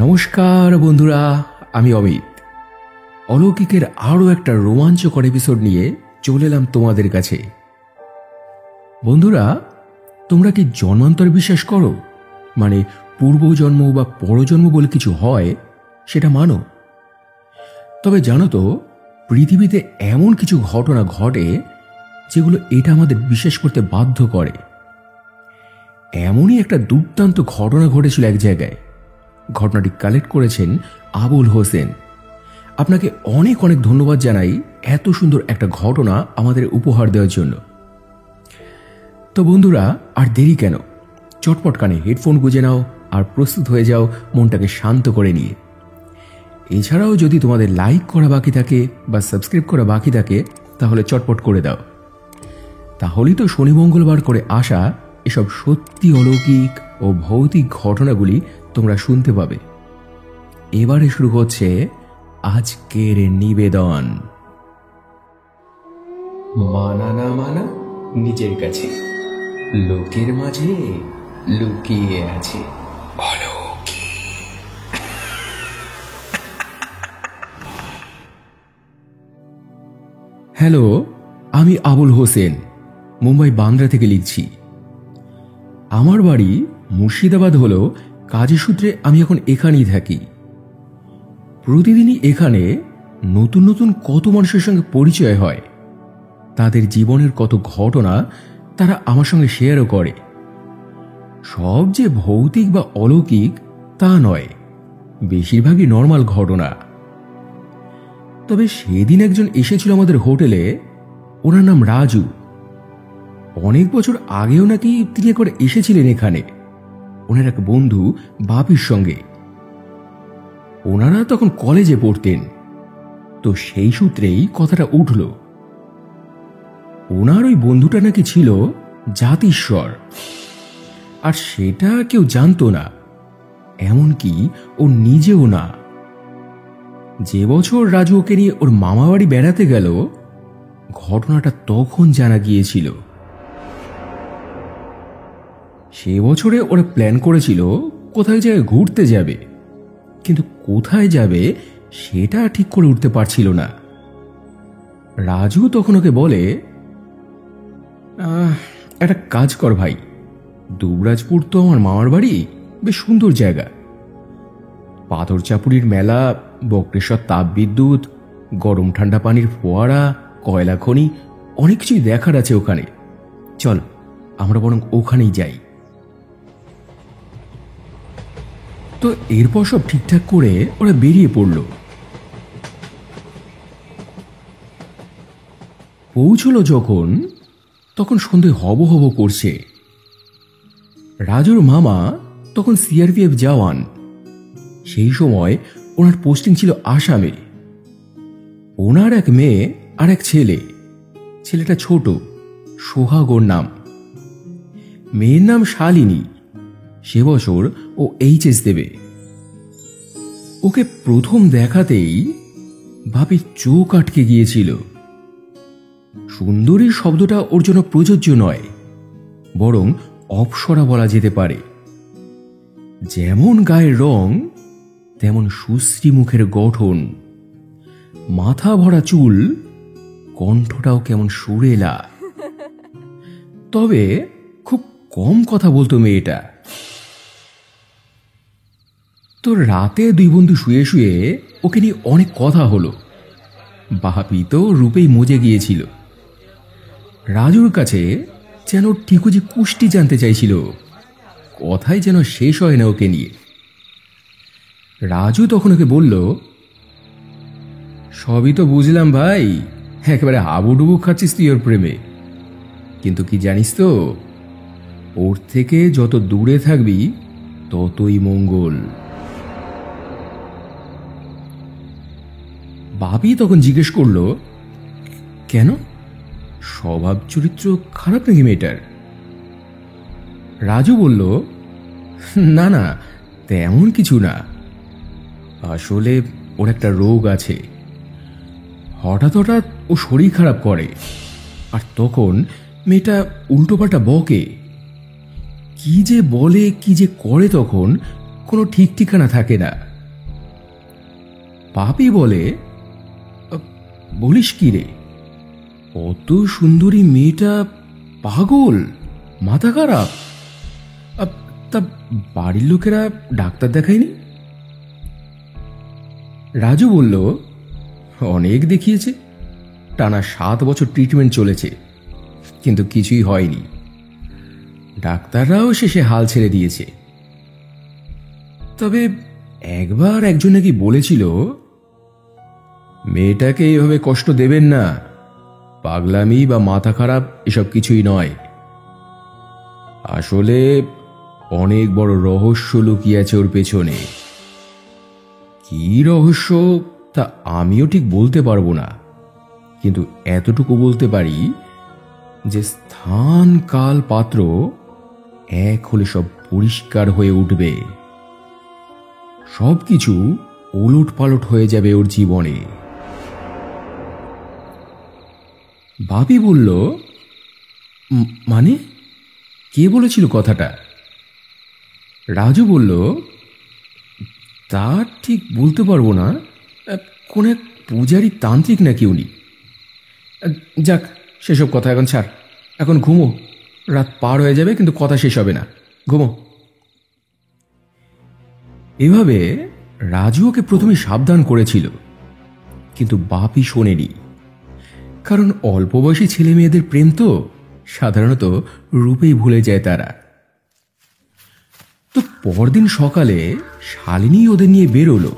নমস্কার বন্ধুরা, আমি অমিত। অলৌকিকের আরও একটা রোমাঞ্চকর এপিসোড নিয়ে চলে এলাম তোমাদের কাছে। বন্ধুরা, তোমরা কি জন্মান্তর বিশ্বাস করো? মানে পূর্বজন্ম বা পরজন্ম বলে কিছু হয়, সেটা মানো? তবে জানো তো, পৃথিবীতে এমন কিছু ঘটনা ঘটে যেগুলো এটা আমাদের বিশ্বাস করতে বাধ্য করে। এমনই একটা দুর্দান্ত ঘটনা ঘটেছিল এক জায়গায়। ঘটনাটি কালেক্ট করেছেন আবুল হোসেন। আপনাকে অনেক অনেক ধন্যবাদ জানাই এত সুন্দর একটা ঘটনা আমাদের উপহার দেওয়ার জন্য। তো বন্ধুরা, আর দেরি কেন, চটপট কানে হেডফোন গুঁজে নাও আর প্রস্তুত হয়ে যাও মনটাকে শান্ত করে নিয়ে। এছাড়াও যদি তোমাদের লাইক করা বাকি থাকে বা সাবস্ক্রাইব করা বাকি থাকে, তাহলে চটপট করে দাও। তাহলেই তো শনি মঙ্গলবার করে আসা এসব সত্যি অলৌকিক ও ভৌতিক ঘটনাগুলি তোমরা শুনতে পাবে। এবারে শুরু হচ্ছে আজকের নিবেদন। মানা না মানা নিজের কাছে, লোকের মাঝে লুকিয়ে আছে অলৌকিক। হ্যালো, আমি আবুল হোসেন, মুম্বাই বান্দ্রা থেকে লিখছি। আমার বাড়ি মুর্শিদাবাদ হলেও কাজের সূত্রে আমি এখন এখানেই থাকি। প্রতিদিনই এখানে নতুন নতুন কত মানুষের সঙ্গে পরিচয় হয়। তাদের জীবনের কত ঘটনা তারা আমার সঙ্গে শেয়ারও করে। সব যে ভৌতিক বা অলৌকিক তা নয়, বেশিরভাগই নর্মাল ঘটনা। তবে সেদিন একজন এসেছিল আমাদের হোটেলে। ওনার নাম রাজু। অনেক বছর আগেও নাকি তিনি একবার এসেছিলেন এখানে ওনার এক বন্ধু বাপির সঙ্গে। ওনারা তখন কলেজে পড়তেন, তো সেই সূত্রেই কথাটা উঠল। ওনার ওই বন্ধুটা নাকি ছিল জাতিস্বর, আর সেটা কেউ জানতো না, এমনকি ও নিজেও না। যে বছর রাজু ওকে নিয়ে ওর মামাবাড়ি বেড়াতে গেল, ঘটনাটা তখন জানা গিয়েছিল। সে বছরে ওরা প্ল্যান করেছিল কোথায় জায়গায় ঘুরতে যাবে, কিন্তু কোথায় যাবে সেটা ঠিক করে উঠতে পারছিল না। রাজু তখন ওকে বলে, একটা কাজ কর ভাই, দুবরাজপুর তো আমার মামার বাড়ি, বেশ সুন্দর জায়গা। পাথর চাপুরির মেলা, বক্রেশ্বর তাপবিদ্যুৎ, গরম ঠান্ডা পানির ফোয়ারা, কয়লা খনি, অনেক কিছুই দেখার আছে ওখানে। চল আমরা বরং ওখানেই যাই। তো এরপর সব ঠিকঠাক করে ওরা বেরিয়ে পড়ল। পৌঁছলো যখন, তখন সন্ধে হব হব করছে। রাজুর মামা তখন সিআরপিএফ জওয়ান। সেই সময় ওনার পোস্টিং ছিল আসামে। ওনার এক মেয়ে আর এক ছেলে। ছেলেটা ছোট, সোহাগ ওর নাম। মেয়ের নাম শালিনী। সে বছর ও এইচএস দেবে। ওকে প্রথম দেখাতেই বাপির চোখ আটকে গিয়েছিল। সুন্দরী শব্দটা ওর জন্য প্রযোজ্য নয়, বরং অপসরা বলা যেতে পারে। যেমন গায়ের রং, তেমন সুশ্রী মুখের গঠন, মাথা ভরা চুল, কণ্ঠটাও কেমন সুরেলা। তবে খুব কম কথা বলতো মেয়েটা। তো রাতে দুই বন্ধু শুয়ে শুয়ে ওকে নিয়ে অনেক কথা হলো। বাপি তো রূপেই মজে গিয়েছিল। রাজুর কাছে যেন ঠিকুজি কুষ্টি জানতে চাইছিল, কথাই যেন শেষ হয় না ওকে নিয়ে। রাজু তখন ওকে বলল, সবই তো বুঝলাম ভাই, একেবারে হাবুডুবু খাচ্ছিস তুই ওর প্রেমে। কিন্তু কি জানিস তো, ওর থেকে যত দূরে থাকবি ততই মঙ্গল। বাপি তখন জিজ্ঞেস করল, কেন, স্বভাব চরিত্র খারাপ নাকি মেয়েটার? রাজু বলল, না না, তেমন কিছু না। আসলে ওর একটা রোগ আছে। হঠাৎ হঠাৎ ও শরীর খারাপ করে, আর তখন মেয়েটা উল্টোপাল্টা বকে। কি যে বলে কি যে করে তখন কোনো ঠিক ঠিকানা থাকে না। বাপি বলে, বলিস কি রে, অত সুন্দরী মেয়েটা পাগল, মাথা খারাপ? তা বাড়ির লোকেরা ডাক্তার দেখায়নি? রাজু বলল, অনেক দেখিয়েছে, টানা 7 বছর ট্রিটমেন্ট চলেছে, কিন্তু কিছুই হয়নি। ডাক্তাররাও শেষে হাল ছেড়ে দিয়েছে। তবে একবার একজন নাকি বলেছিল, মেয়েটাকে এইভাবে কষ্ট দেবেন না, পাগলামি বা মাথা খারাপ এসব কিছুই নয়, আসলে অনেক বড় রহস্য লুকিয়ে আছে ওর পেছনে। কি রহস্য তা আমিও ঠিক বলতে পারবো না, কিন্তু এতটুকু বলতে পারি যে স্থান কাল পাত্র এক হলে সব পরিষ্কার হয়ে উঠবে, সবকিছু ওলট পালট হয়ে যাবে ওর জীবনে। বাপি বলল, মানে কে বলেছিল কথাটা? রাজু বলল, তা ঠিক বলতে পারবো না, কোন এক পূজারী তান্ত্রিক নাকি উনি। যাক, সেসব কথা এখন ছাড়, এখন ঘুমো, রাত পার হয়ে যাবে কিন্তু কথা শেষ হবে না, ঘুমো। এভাবে রাজু ওকে প্রথমে সাবধান করেছিল, কিন্তু বাপি শোনেনি, কারণ অল্প বয়সী ছেলে মেয়েদের প্রেম তো সাধারণত রূপেই ভুলে যায় তারা। তো পরদিন সকালে শালিনী ওদের নিয়ে বেরোলো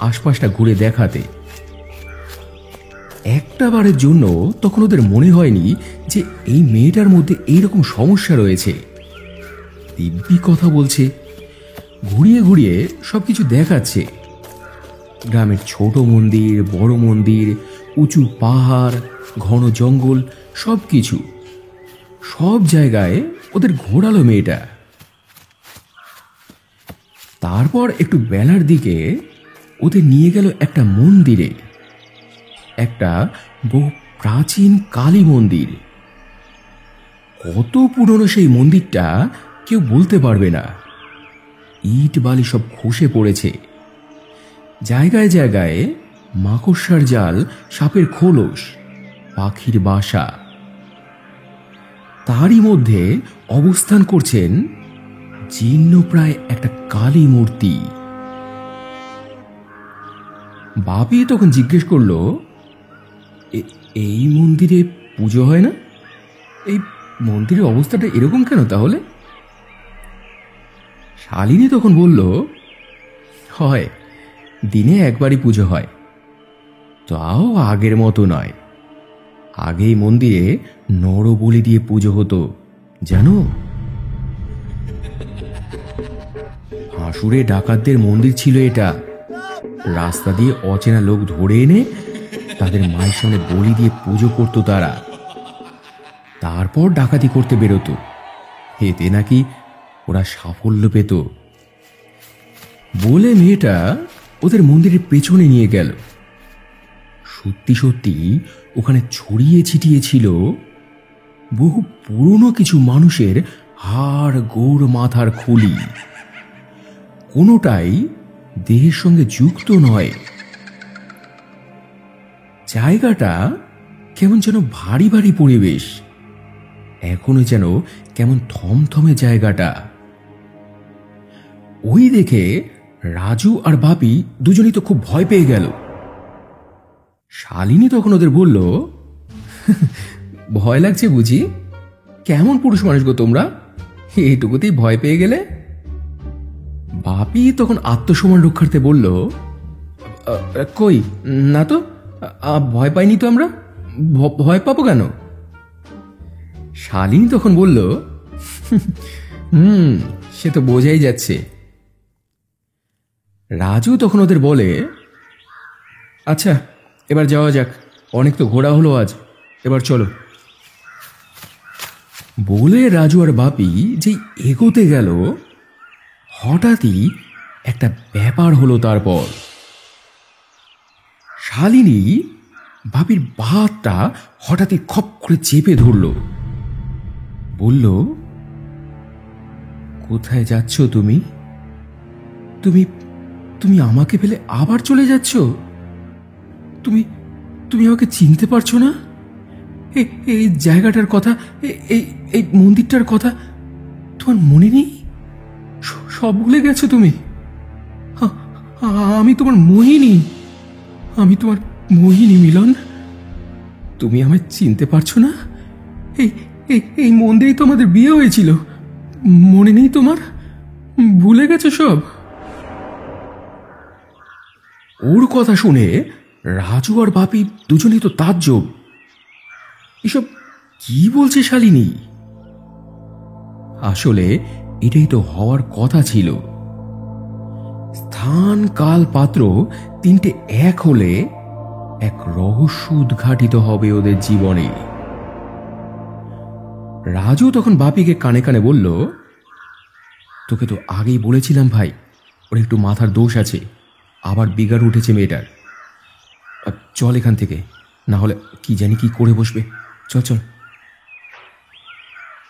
আশপাশটা ঘুরে দেখাতে। একটা বারের জন্য তখন ওদের মনে হয়নি যে এই মেয়েটার মধ্যে এইরকম সমস্যা রয়েছে। দিব্যি কথা বলছে, ঘুরিয়ে ঘুরিয়ে সবকিছু দেখাচ্ছে, গ্রামের ছোট মন্দির, বড় মন্দির, উঁচু পাহাড়, ঘন জঙ্গল, সবকিছু, সব জায়গায় ওদের ঘোরালো মেয়েটা। তারপর একটু বেলার দিকে ওদের নিয়ে গেল একটা মন্দিরে, একটা বহু প্রাচীন কালী মন্দির। কত পুরনো সেই মন্দিরটা কেউ বলতে পারবে না, ইট বালি সব খসে পড়েছে, জায়গায় জায়গায় মাকড়সার জাল, সাপের খোলস, পাখির বাসা। তারই মধ্যে অবস্থান করছেন জীর্ণপ্রায় একটা কালী মূর্তি। বাপি তখন জিজ্ঞেস করল, এই মন্দিরে পুজো হয় না? এই মন্দিরের অবস্থাটা এরকম কেন তাহলে? শালিনী তখন বলল, হয়, দিনে একবারই পুজো হয়, তাও আগের মতো নয়। আগে এই মন্দিরে নরবলি দিয়ে পুজো হতো জানো। হাসুরে ডাকাতদের মন্দির ছিল এটা। রাস্তা দিয়ে অচেনা লোক ধরে এনে তাদের মায়ের সামনে বলি দিয়ে পুজো করত তারা, তারপর ডাকাতি করতে বেরোতো। এতে নাকি ওরা সাফল্য পেত বলে মেয়েটা ওদের মন্দিরের পেছনে নিয়ে গেল। সত্যি সত্যি ওখানে ছড়িয়ে ছিটিয়ে ছিল বহু পুরনো কিছু মানুষের হাড়, গোড়, মাথার খুলি। কোনোটাই দেহের সঙ্গে যুক্ত নয়। জায়গাটা কেমন যেন ভারী ভারী পরিবেশ, এখনো যেন কেমন থমথমে জায়গাটা। ওই দেখে রাজু আর বাপি দুজনেই তো খুব ভয় পেয়ে গেল। শালিনী তখন ওদের বলল, ভয় লাগছে বুঝি? কেমন পুরুষ মানুষ গো তোমরা, এইটুকুতেই ভয় পেয়ে গেলে? বাপি তখন আত্মসম্মান রক্ষার্থে বলল, কই না তো, ভয় পাইনি তো আমরা, ভয় পাবো কেন? শালিনী তখন বলল, সে তো বোঝাই যাচ্ছে। রাজু তখন ওদের বলে, আচ্ছা এবার যাওয়া যাক, অনেক তো ঘোরা হলো আজ, এবার চলো। বলে রাজু আর বাপি যে এগোতে গেল, হঠাৎই একটা ব্যাপার হলো। তারপর শালিনী বাপির বাহাতটা হঠাৎই খপ করে চেপে ধরল, বলল, কোথায় যাচ্ছ তুমি? তুমি তুমি আমাকে ফেলে আবার চলে যাচ্ছ? তুমি তুমি আমাকে চিনতে পারছো না? এই জায়গাটার কথা, এই এই মন্দিরটার কথা তোমার মনে নেই? সব ভুলে গেছো তুমি? আমি তোমার মোহিনী, আমি তোমার মোহিনী মিলন। তুমি আমায় চিনতে পারছো না? এই এই মন্দিরেই তো আমাদের বিয়ে হয়েছিল, মনে নেই তোমার? ভুলে গেছো সব? ওর কথা শুনে রাজু আর বাপি দুজনেই তো তাজ্জব। এসব কি বলছে শালিনী? আসলে এটাই তো হওয়ার কথা ছিল। স্থান কাল পাত্র তিনটে এক হলে এক রহস্য উদ্ঘাটিত হবে ওদের জীবনে। রাজু তখন বাপিকে কানে কানে বলল, তোকে তো আগেই বলেছিলাম ভাই, ওর একটু মাথার দোষ আছে, আবার বিগাড় উঠেছে মেয়েটার। চল এখান থেকে, না হলে কি জানি কি করে বসবে। চল চল।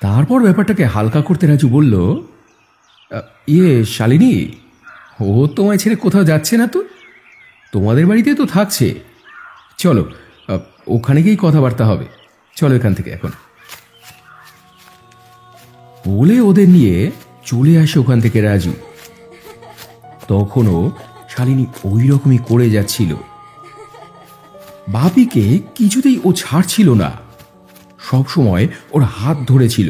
তারপর ব্যাপারটাকে হালকা করতে রাজু বলল, শালিনী, ও তোমায় ছেড়ে কোথাও যাচ্ছে না তো, তোমাদের বাড়িতে তো থাকছে। চলো, ওখানে গিয়েই কথাবার্তা হবে। চলো এখান থেকে এখন। বলে ওদের নিয়ে চলে আসে ওখান থেকে রাজু। তখনও শালিনী ওই রকমই করে যাচ্ছিল। বাপিকে কিছুতেই ও ছাড়ছিল না, সব সময় ওর হাত ধরেছিল।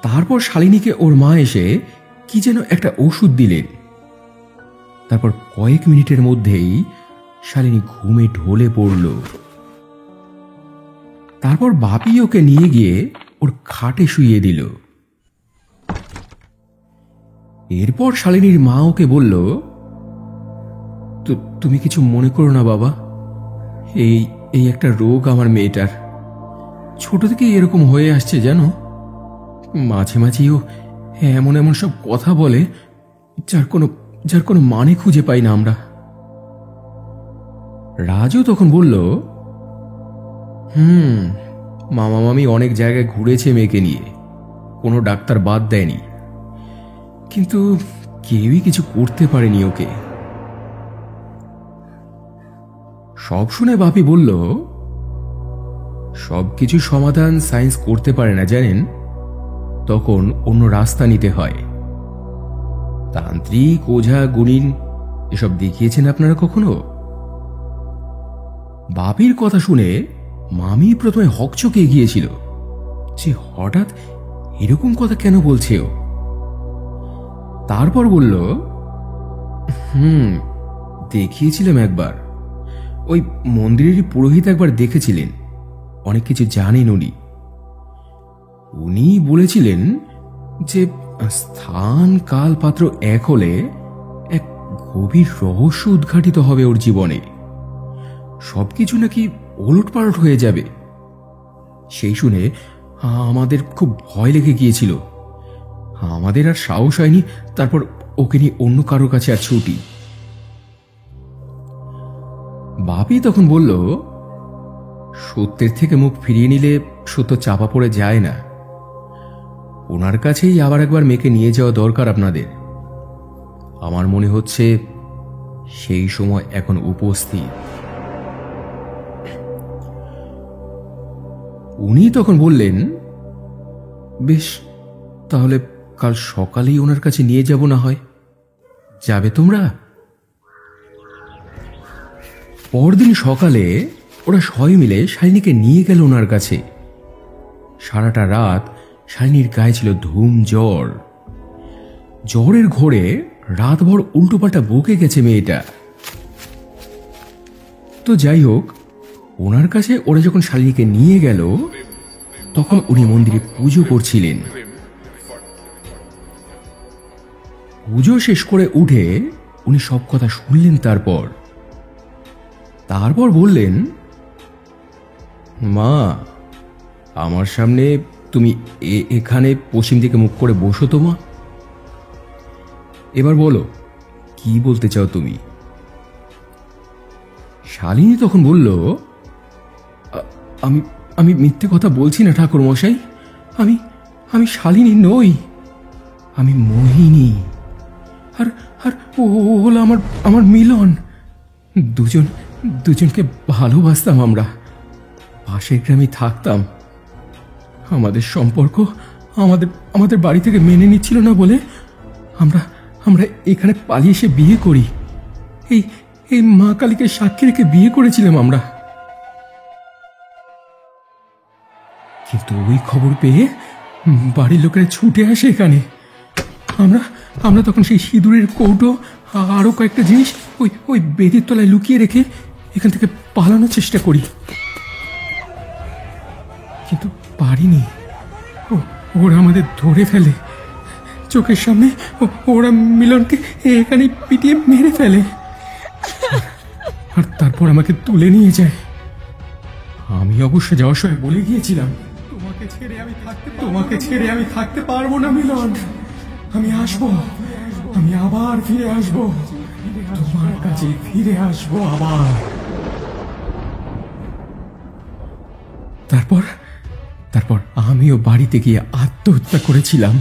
তারপর শালিনীকে ওর মা এসে কি যেন একটা ওষুধ দিলেন। তারপর কয়েক মিনিটের মধ্যেই শালিনী ঘুমে ঢলে পড়ল। তারপর বাপি ওকে নিয়ে গিয়ে ওর খাটে শুইয়ে দিল। এরপর শালিনীর মা ওকে বলল, তুমি কিছু মনে করো না বাবা, এই এই একটা রোগ আমার মেয়েটার, ছোট থেকেই এরকম হয়ে আসছে জানো। মাঝে মাঝেও এমন এমন সব কথা বলে যার কোনো মানে খুঁজে পাই না আমরা। রাজু তখন বলল, মামা মামি অনেক জায়গায় ঘুরেছে মেয়েকে নিয়ে, কোনো ডাক্তার বাদ দেয়নি, কিন্তু কেউই কিছু করতে পারেনি ওকে। সব শুনে বাপি বলল, সবকিছু সমাধান সায়েন্স করতে পারে না জানেন, তখন অন্য রাস্তা নিতে হয়। তান্ত্রিক, ওঝা, গুণিন এসব দেখিয়েছেন আপনারা কখনো? বাপির কথা শুনে মামি প্রথমে হকচকে গিয়েছিল যে হঠাৎ এরকম কথা কেন বলছে ও। তারপর বলল, দেখিয়েছিলাম একবার, ওই মন্দিরেরই পুরোহিত একবার দেখেছিলেন, অনেক কিছু জানেন উনি। উনি বলেছিলেন যে স্থান কাল পাত্র এক হলে এক গভীর রহস্য উদ্ঘাটিত হবে ওর জীবনে, সবকিছু নাকি ওলটপালট হয়ে যাবে। সেই শুনে আমাদের খুব ভয় লেগে গিয়েছিল, আমাদের আর সাহস হয়নি তারপর ওকে নিয়ে অন্য কারোর কাছে আর ছুটি। বাপি তখন বলল, সত্যের থেকে মুখ ফিরিয়ে নিলে সত্য চাপা পড়ে যায় না, ওনার কাছেই আবার একবার মেয়েকে নিয়ে যাওয়া দরকার আপনাদের। আমার মনে হচ্ছে সেই সময় এখন উপস্থিত। উনি তখন বললেন, বেশ, তাহলে কাল সকালেই ওনার কাছে নিয়ে যাব, না হয় যাবে তোমরা? পরদিন সকালে ওরা সবাই মিলে শালিনীকে নিয়ে গেল ওনার কাছে। সারাটা রাত শালিনীর গায়ে ছিল ধুম জ্বর। জ্বরের ঘোরে রাতভর উল্টোপাল্টা বকে গেছে মেয়েটা। তো যাই হোক, ওনার কাছে ওরা যখন শালিনীকে নিয়ে গেল তখন উনি মন্দিরে পুজো করছিলেন। পুজো শেষ করে উঠে উনি সব কথা শুনলেন। তারপর বললেন, মা, আমার সামনে তুমি এখানে পশ্চিম দিকে মুখ করে বসো তো মা। এবার বলো, কি বলতে চাও তুমি? শালিনী তখন বলল, আমি আমি মিথ্যে কথা বলছি না ঠাকুর মশাই, আমি শালিনী নই, আমি মোহিনী, আর আর ও হলো আমার আমার মিলন। দুজনকে ভালোবাসতাম আমরা, পাশের গ্রামে থাকতাম। আমাদের সম্পর্ক আমাদের আমাদের বাড়ি থেকে মেনে নিচ্ছিল না বলে আমরা আমরা এখানে পালিয়ে এসে বিয়ে করি। এই এই মা কালীকে সাক্ষী রেখে বিয়ে করেছিলাম আমরা। কিন্তু ওই খবর পেয়ে বাড়ির লোকেরা ছুটে আসে এখানে। আমরা আমরা তখন সেই সিঁদুরের কৌটো আরো কয়েকটা জিনিস ওই ওই বেদির তলায় লুকিয়ে রেখে এখান থেকে পালানোর চেষ্টা করি, কিন্তু পারিনি। ওরা আমাদের ধরে ফেলে, চোখের সামনে ওরা মিলনকে এখানে পিটিয়ে মেরে ফেলে, আর তারপর আমাকে তুলে নিয়ে যায়। আমি অবশ্য যাওয়ার সময় বলে গিয়েছিলাম, তোমাকে ছেড়ে আমি থাকতে পারবো না মিলন। আমি আসবো, আমি আবার ফিরে আসবো, তোমার কাছে ফিরে আসবো আবার। তারপর তারপর আমিও বাড়িতে গিয়ে আত্মহত্যা করেছিলাম।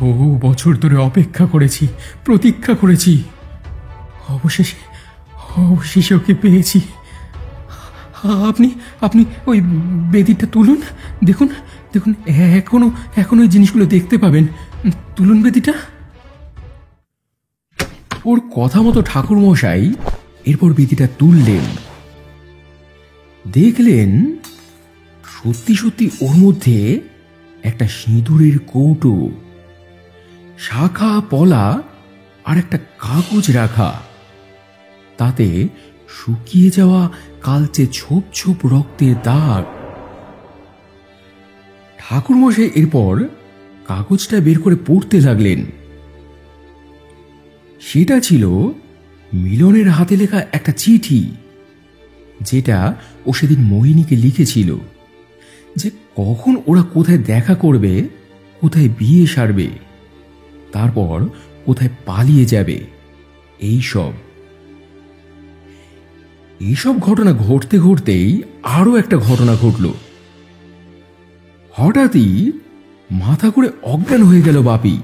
বহু বছর ধরে অপেক্ষা করেছি, প্রতীক্ষা করেছি, অবশেষে অবশেষে ওকে পেয়েছি। আপনি আপনি ওই বেদিটা তুলুন, দেখুন দেখুন, এখনো এখনো ওই জিনিসগুলো দেখতে পাবেন। তুলুন বেদিটা। ওর কথা মতো ঠাকুর মশাই এরপর বেদিটা তুললেন। দেখলেন সত্যি সত্যি ওর মধ্যে একটা সিঁদুরের কৌটো, শাখা পলা আর একটা কাগজ রাখা, তাতে শুকিয়ে যাওয়া কালচে ছোপ ছোপ রক্তের দাগ। ঠাকুরমশাই এরপর কাগজটা বের করে পড়তে লাগলেন। সেটা ছিল মিলনের হাতে লেখা একটা চিঠি, যেটা ও সেদিন মোহিনীকে লিখেছিল যে কখন ওরা কোথায় দেখা করবে, কোথায় বিয়ে সারবে, তারপর কোথায় পালিয়ে যাবে। এইসব ঘটনা ঘটতে ঘটতেই আরো একটা ঘটনা ঘটল। হঠাৎই মাথা করে অজ্ঞান হয়ে গেল বাপি।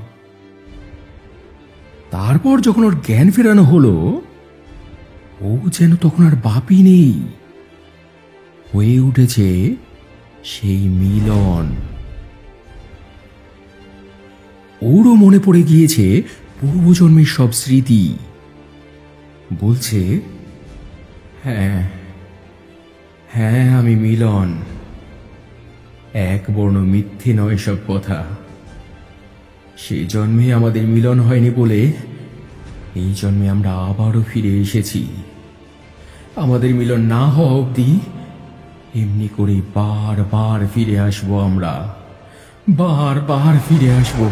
তারপর যখন ওর জ্ঞান ফেরানো হলো, ও যেন তখন আর বাপি নেই, হয়ে উঠেছে সেই মিলন। ওরও মনে পড়ে গিয়েছে পূর্বজন্মের সব স্মৃতি। বলছে, হ্যাঁ হ্যাঁ, আমি মিলন। এক বর্ণ মিথ্যে নয় সব কথা। সেই জন্মে আমাদের মিলন হয়নি বলে এই জন্মে আমরা আবারও ফিরে এসেছি। আমাদের মিলন না হওয়া অবধি এমনি করে বারবার ফিরে আসবো, আমরা বারবার ফিরে আসবো।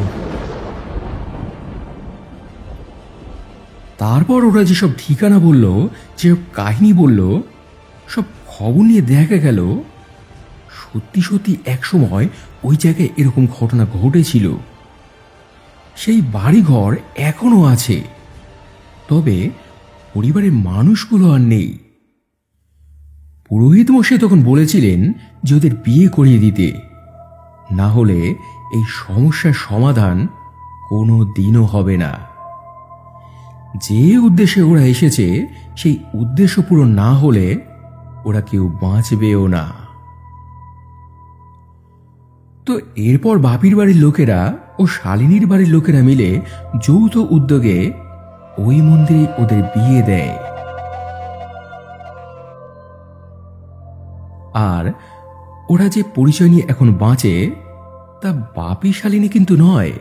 তারপর ওরা যেসব ঠিকানা বলল, যেসব কাহিনী বলল, সব খবর নিয়ে দেখা গেল সত্যি সত্যি একসময় ওই জায়গায় এরকম ঘটনা ঘটেছিল। সেই বাড়িঘর এখনো আছে, তবে পরিবারের মানুষগুলো আর নেই। পুরোহিত মশাই তখন বলেছিলেন যে ওদের বিয়ে করিয়ে দিতে, না হলে এই সমস্যার সমাধান কোনো দিনও হবে না। যে উদ্দেশ্যে ওরা এসেছে সেই উদ্দেশ্য পূরণ না হলে ওরা কেউ বাঁচবেও না। তো এরপর বাপির বাড়ির লোকেরা ও শালিনীর বাড়ির লোকেরা মিলে যৌথ উদ্যোগে ওই মন্দিরে ওদের বিয়ে দেয়। আর ওরা যে পরিচয় নিয়ে এখন বাঁচে তা বাপি শালিনী কিন্তু নয়,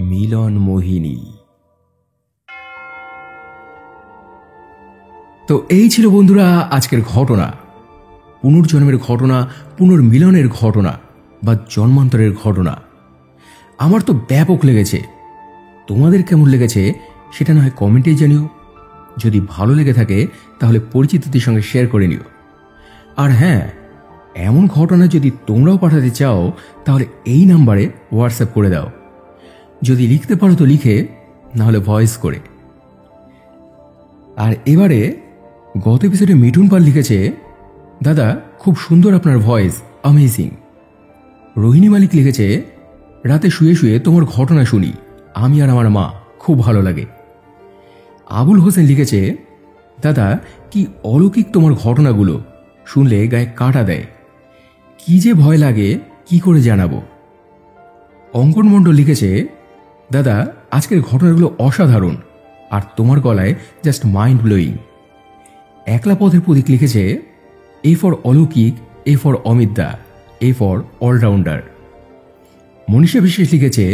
মিলন মোহিনী। তো এই ছিল বন্ধুরা আজকের ঘটনা, পুনর্জন্মের ঘটনা, পুনর্মিলনের ঘটনা বা জন্মান্তরের ঘটনা। আমার তো ব্যাপক লেগেছে, তোমাদের কেমন লেগেছে সেটা না হয় কমেন্টে জানিও। যদি ভালো লেগে থাকে তাহলে পরিচিতদের সঙ্গে শেয়ার করে নিও। আর হ্যাঁ, এমন ঘটনা যদি তোমরাও পাঠাতে চাও তাহলে এই নাম্বারে হোয়াটসঅ্যাপ করে দাও। যদি লিখতে পারো তো লিখে, না হলে ভয়েস করে। আর এবারে গত এপিসোডে মিঠুন পাল লিখেছে, দাদা খুব সুন্দর আপনার ভয়েস, অ্যামেজিং। রোহিণী মালিক লিখেছে, রাতে শুয়ে শুয়ে তোমার ঘটনা শুনি, আমি আর আমার মা, খুব ভালো লাগে। আবুল হোসেন লিখেছে, দাদা কি অলৌকিক তোমার ঘটনাগুলো, শুনলে গায়ে কাঁটা দেয়, কি যে ভয় লাগে কি করে জানাবো। অঙ্কন মণ্ডল লিখেছে, দাদা আজকের ঘটনাগুলো অসাধারণ, আর তোমার গলায় জাস্ট মাইন্ড ব্লোয়িং। একলা পথের প্রতীক লিখেছে, এ ফর অলৌকিক, A for Amit da, A for all-rounder. Manisha Biswas লিখেছে,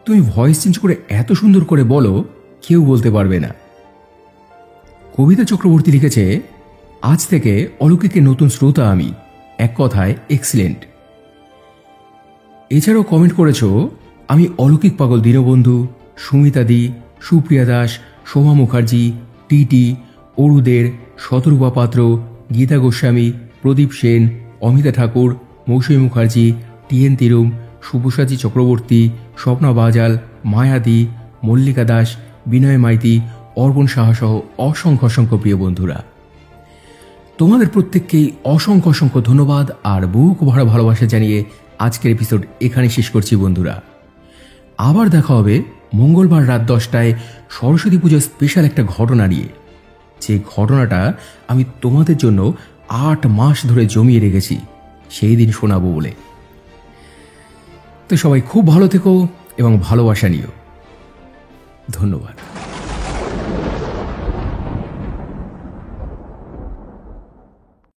তুমি ভয়েস চেঞ্জ করে এত সুন্দর করে বলো, কেউ বলতে পারবে না। কবিতা চক্রবর্তী লিখেছে, আজ থেকে অলৌকিকের নতুন শ্রোতা আমি, এক কথায় এক্সিলেন্ট। এছাড়াও কমেন্ট করেছ, আমি অলৌকিক পাগল দীনবন্ধু, সুমিতা দি, সুপ্রিয়া দাস, শোভা মুখার্জি, টিটি, অরুদের, শতরূপা পাত্র, গীতা গোস্বামী, প্রদীপ সেন, অমিতা ঠাকুর, মৌসুমী মুখার্জি, টিএন তিরুম, শুভসাচী চক্রবর্তী, স্বপ্না বাজাল, মায়াদি, মল্লিকা দাস, বিনয় মাইতি, অর্পণ সাহাসহ অসংখ্য অসংখ্য প্রিয় বন্ধুরা, তোমাদের প্রত্যেককেই অসংখ্য অসংখ্য ধন্যবাদ আর বুক ভরা ভালোবাসা জানিয়ে আজকের এপিসোড এখানে শেষ করছি বন্ধুরা। আবার দেখা হবে মঙ্গলবার রাত 10টায় সরস্বতী পুজোর স্পেশাল একটা ঘটনা নিয়ে, যে ঘটনাটা আমি তোমাদের জন্য 8 মাস ধরে জমিয়ে রেখেছি, সেই দিন শোনাবো বলে। তো সবাই খুব ভালো থেকো এবং ভালোবাসা নিও। ধন্যবাদ।